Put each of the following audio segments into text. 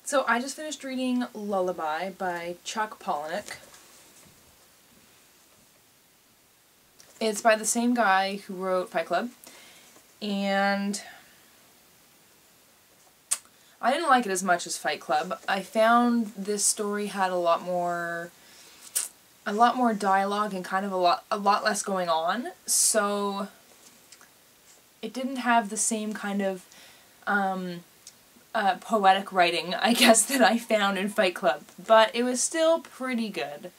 So I just finished reading Lullaby by Chuch Palahniuk. It's by the same guy who wrote Fight Club, and I didn't like it as much as Fight Club. I found this story had a lot more dialogue and kind of a lot less going on, so it didn't have the same kind of poetic writing, I guess, that I found in Fight Club, but it was still pretty good.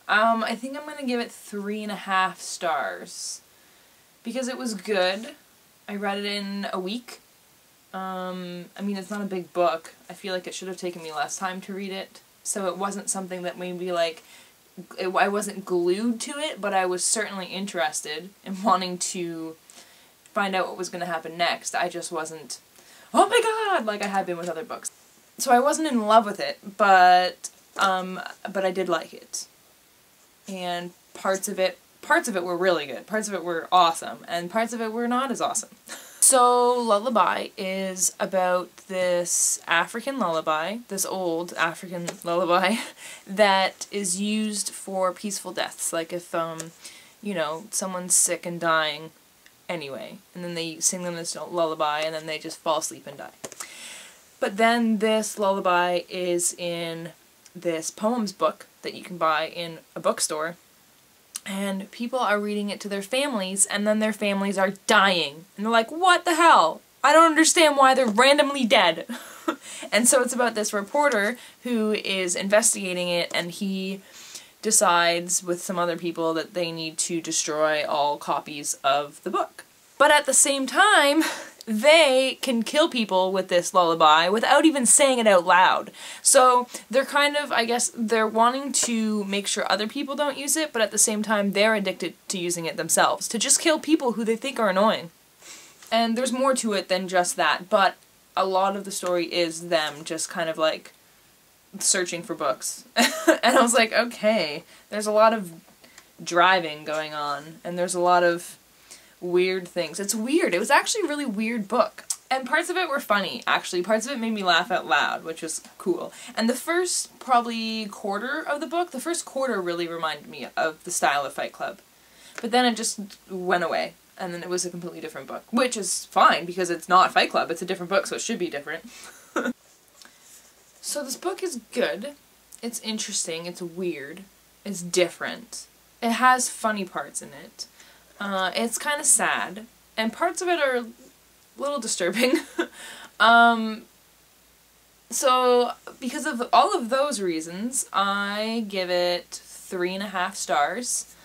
I think I'm going to give it 3.5 stars, because it was good. I read it in a week. I mean, it's not a big book. I feel like it should have taken me less time to read it, so it wasn't something that made me, like, I wasn't glued to it, but I was certainly interested in wanting to find out what was going to happen next. I just wasn't, oh my god, like I had been with other books. So I wasn't in love with it, but I did like it. And parts of it were really good. Parts of it were awesome, and parts of it were not as awesome. So Lullaby is about this African lullaby, this old African lullaby, that is used for peaceful deaths. Like if, you know, someone's sick and dying anyway, and then they sing them this lullaby, and then they just fall asleep and die. But then this lullaby is in this poems book that you can buy in a bookstore, and people are reading it to their families, and then their families are dying. And they're like, what the hell? I don't understand why they're randomly dead. And so it's about this reporter who is investigating it, and he decides with some other people that they need to destroy all copies of the book. But at the same time, they can kill people with this lullaby without even saying it out loud. So they're kind of, I guess, they're wanting to make sure other people don't use it, but at the same time they're addicted to using it themselves, to just kill people who they think are annoying. And there's more to it than just that, but a lot of the story is them just kind of like searching for books. And I was like, okay, there's a lot of driving going on, and there's a lot of weird things. It's weird. It was actually a really weird book. And parts of it were funny, actually. Parts of it made me laugh out loud, which was cool. And the first, probably, quarter of the book, the first quarter really reminded me of the style of Fight Club. But then it just went away, and then it was a completely different book. Which is fine, because it's not Fight Club, it's a different book, so it should be different. So this book is good. It's interesting, it's weird, it's different. It has funny parts in it. It's kind of sad, and parts of it are a little disturbing. So, because of all of those reasons, I give it 3.5 stars,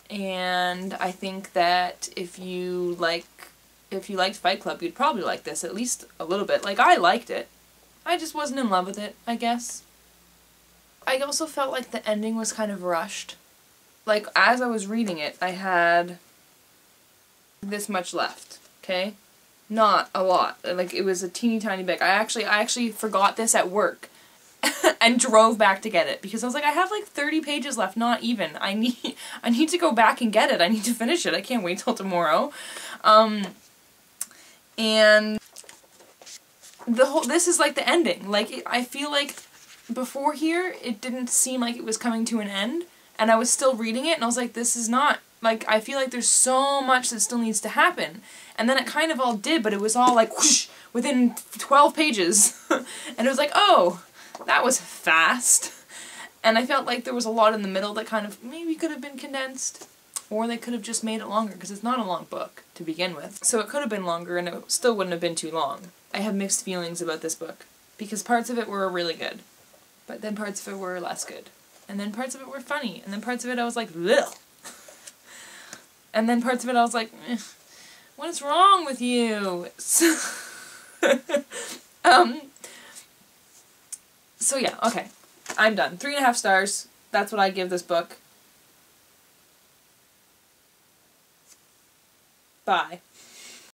and I think that if you liked Fight Club, you'd probably like this, at least a little bit. Like, I liked it. I just wasn't in love with it, I guess. I also felt like the ending was kind of rushed. Like, as I was reading it, I had this much left, okay? Not a lot. Like, it was a teeny tiny bit. I actually forgot this at work and drove back to get it, because I was like, I have like 30 pages left, not even. I need to go back and get it. I need to finish it. I can't wait till tomorrow. And this is like the ending. Like, I feel like before here, it didn't seem like it was coming to an end. And I was still reading it, and I was like, this is not, like, I feel like there's so much that still needs to happen. And then it kind of all did, but it was all like, whoosh, within 12 pages. And it was like, oh, that was fast. And I felt like there was a lot in the middle that kind of maybe could have been condensed. Or they could have just made it longer, because it's not a long book to begin with. So it could have been longer, and it still wouldn't have been too long. I have mixed feelings about this book, because parts of it were really good, but then parts of it were less good. And then parts of it were funny, and then parts of it I was like, ugh. And then parts of it I was like, eh, what is wrong with you? So yeah, okay. I'm done. 3.5 stars. That's what I give this book. Bye.